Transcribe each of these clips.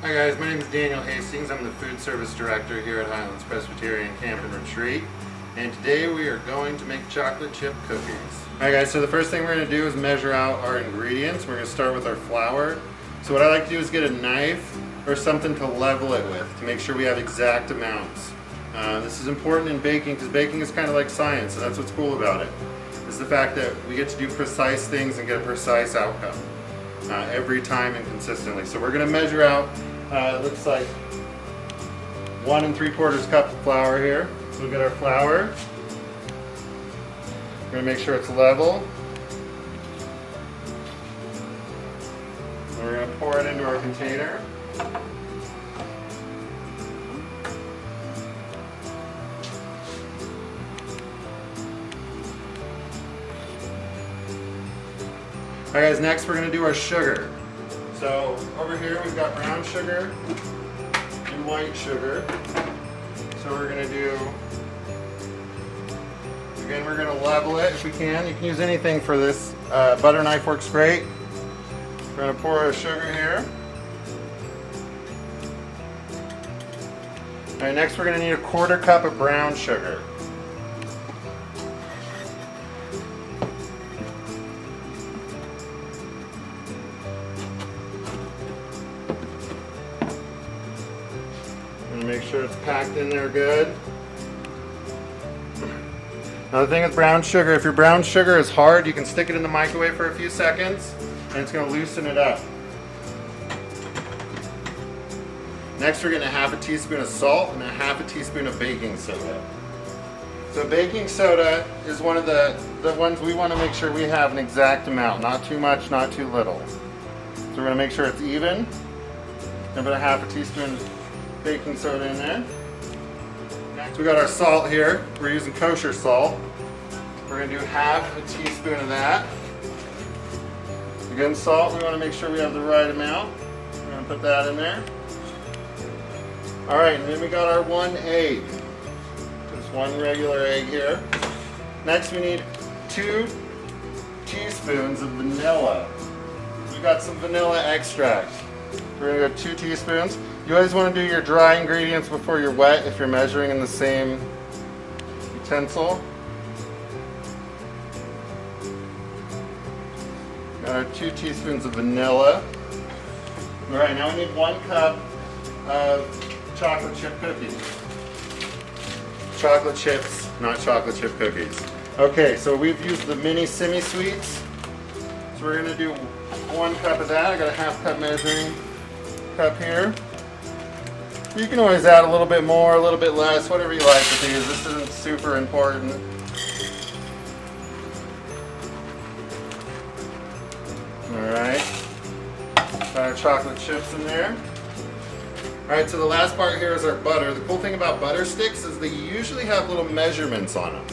Hi guys, my name is Daniel Hastings. I'm the food service director here at Highlands Presbyterian Camp and Retreat. And today we are going to make chocolate chip cookies. Alright guys, so the first thing we're going to do is measure out our ingredients. We're going to start with our flour. So what I like to do is get a knife or something to level it with to make sure we have exact amounts. This is important in baking because baking is kind of like science, and that's what's cool about it. Is the fact that we get to do precise things and get a precise outcome every time and consistently. So we're going to measure out, it looks like 1 3/4 cup of flour here. So we'll get our flour. We're going to make sure it's level. And we're going to pour it into our container. Alright guys, next we're going to do our sugar. So over here we've got brown sugar and white sugar. So we're going to do, again we're going to level it if we can. You can use anything for this. Butter knife works great. We're going to pour our sugar here. Alright, next we're going to need 1/4 cup of brown sugar. Make sure it's packed in there good. Now the thing with brown sugar, if your brown sugar is hard, you can stick it in the microwave for a few seconds and it's going to loosen it up. Next we're getting 1/2 teaspoon of salt and 1/2 teaspoon of baking soda. So baking soda is one of the ones we want to make sure we have an exact amount, not too much, not too little. So we're going to make sure it's even. And put 1/2 teaspoon baking soda in there. Next we got our salt here. We're using kosher salt. We're going to do 1/2 teaspoon of that. Again, salt, we want to make sure we have the right amount. We're going to put that in there. Alright, and then we got our 1 egg. Just 1 regular egg here. Next we need 2 teaspoons of vanilla. We've got some vanilla extract. We're going to go 2 teaspoons. You always want to do your dry ingredients before you're wet if you're measuring in the same utensil. Got our 2 teaspoons of vanilla. Alright, now we need 1 cup of chocolate chip cookies. Chocolate chips, not chocolate chip cookies. Okay, so we've used the mini semi-sweets. So we're going to do 1 cup of that. I got a 1/2 cup measuring cup here. You can always add a little bit more, a little bit less, whatever you like with these. This isn't super important. Alright. Got our chocolate chips in there. Alright, so the last part here is our butter. The cool thing about butter sticks is they usually have little measurements on them,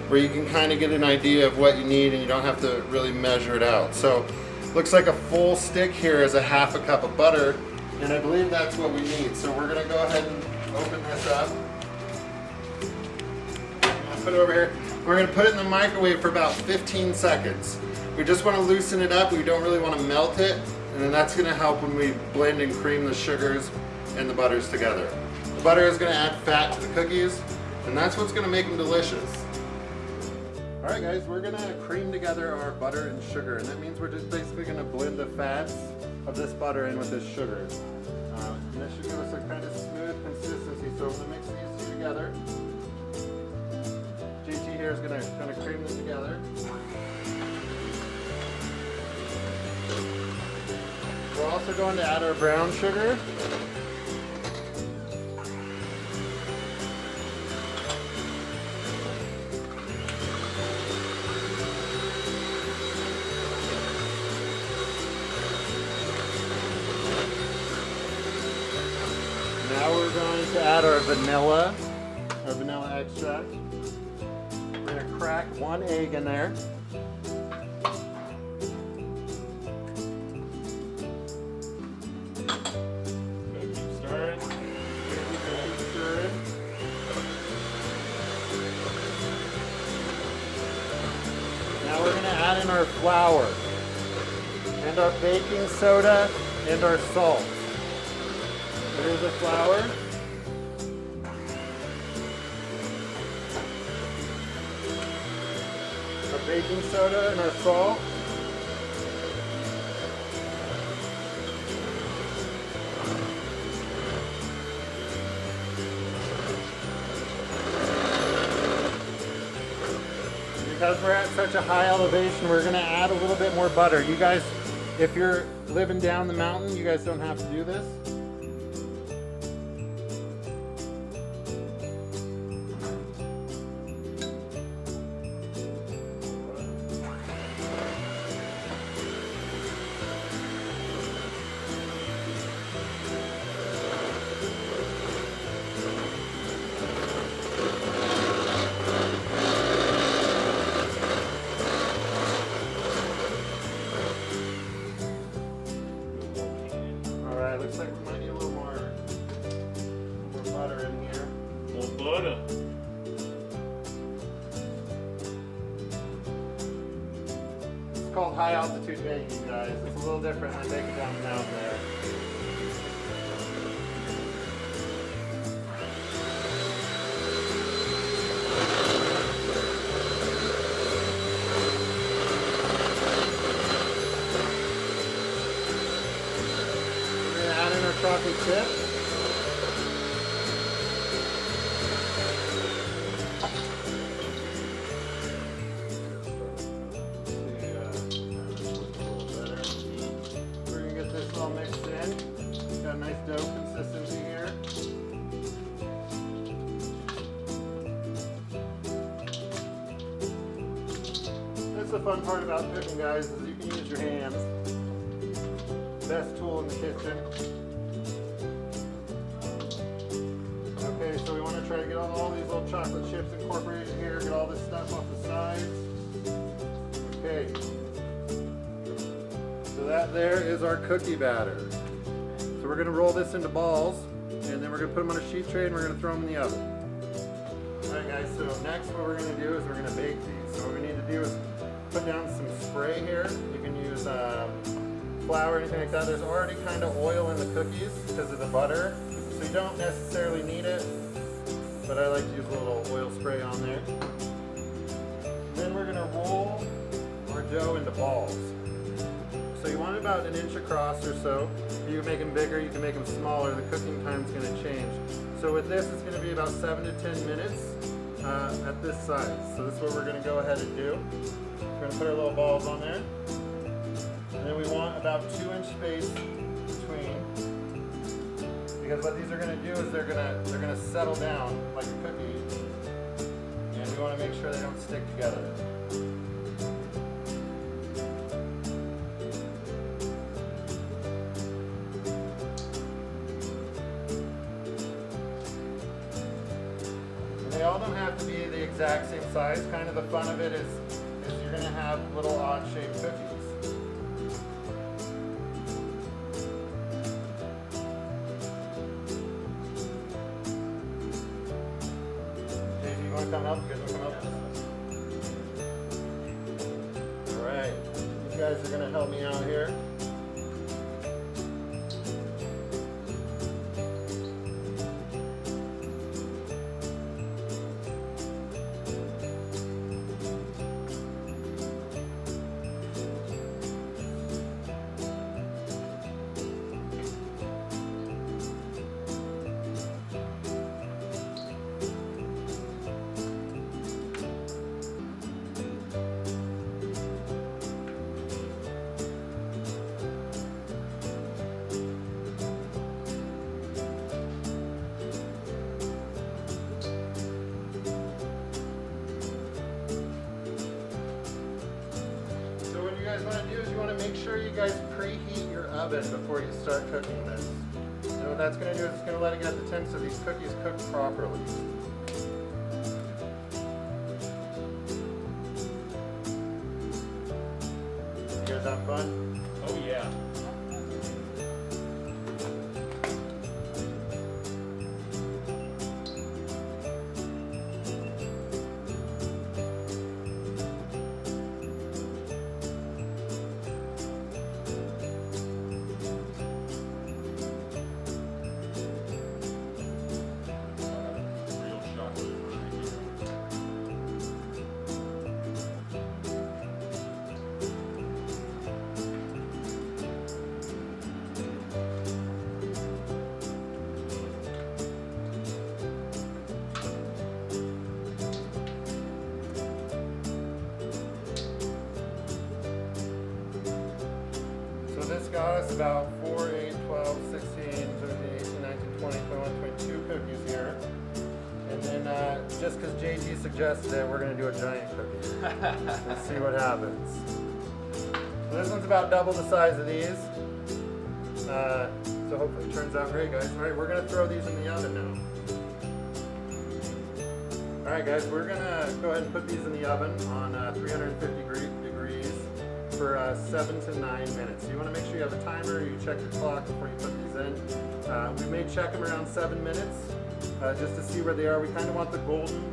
where you can kind of get an idea of what you need and you don't have to really measure it out. So, looks like a full stick here is 1/2 cup of butter. And I believe that's what we need. So we're going to go ahead and open this up. Put it over here. We're going to put it in the microwave for about 15 seconds. We just want to loosen it up. We don't really want to melt it. And then that's going to help when we blend and cream the sugars and the butters together. The butter is going to add fat to the cookies. And that's what's going to make them delicious. Alright guys, we're going to cream together our butter and sugar. And that means we're just basically going to blend the fats of this butter in with this sugar. And this should give us a kind of smooth consistency. So we'll mix these two together. JT here is going to cream them together. We're also going to add our brown sugar. Now we're going to add our vanilla extract. We're going to crack 1 egg in there. Now we're going to add in our flour and our baking soda and our salt. Here's the flour. Our baking soda and our salt. Because we're at such a high elevation, we're going to add a little bit more butter. You guys, if you're living down the mountain, you guys don't have to do this. Looks like we might need a little more butter in here. More butter. It's called high altitude baking, guys. It's a little different than baking down the mountain there. Chocolate chip. We're gonna get this all mixed in. Got a nice dough consistency here. That's the fun part about cooking, guys, is you can use your hands. Best tool in the kitchen. Okay, so we want to try to get all these little chocolate chips incorporated here, get all this stuff off the sides. Okay. So that there is our cookie batter. So we're going to roll this into balls, and then we're going to put them on a sheet tray and we're going to throw them in the oven. Alright guys, so next what we're going to do is we're going to bake these. So what we need to do is put down some spray here. You can use flour or anything like that. There's already kind of oil in the cookies because of the butter. So you don't necessarily need it, but I like to use a little oil spray on there. Then we're going to roll our dough into balls. So you want about 1 inch across or so. If you make them bigger, you can make them smaller. The cooking time is going to change. So with this, it's going to be about 7 to 10 minutes at this size. So this is what we're going to go ahead and do. We're going to put our little balls on there. And then we want about 2-inch space between. Because what these are going to do is they're going to settle down like a cookie, and we want to make sure they don't stick together. And they all don't have to be the exact same size. Kind of the fun of it is you're going to have little odd-shaped cookies. Come up, you guys want to come up? Alright, you guys are going to help me out here. Make sure you guys preheat your oven before you start cooking this. And what that's going to do is it's going to let it get the temp so these cookies cook properly. You guys have fun? Oh yeah. about 4, 8, 12, 16, 17, 18, 19, 20, 21, 22 cookies here. And then just because JT suggested it, we're going to do a giant cookie. Let's see what happens. So this one's about double the size of these. So hopefully it turns out great, guys. All right, we're going to throw these in the oven now. All right, guys, we're going to go ahead and put these in the oven on 350 degrees for 7 to 9 minutes. So you want to make sure you have a timer, you check your clock before you put these in. We may check them around 7 minutes just to see where they are. We kind of want the golden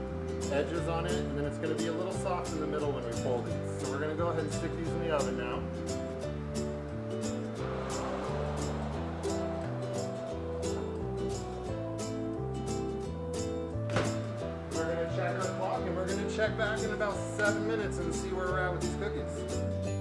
edges on it, and then it's going to be a little soft in the middle when we pull these. So we're going to go ahead and stick these in the oven now. We're going to check our clock, and we're going to check back in about 7 minutes and see where we're at with these cookies.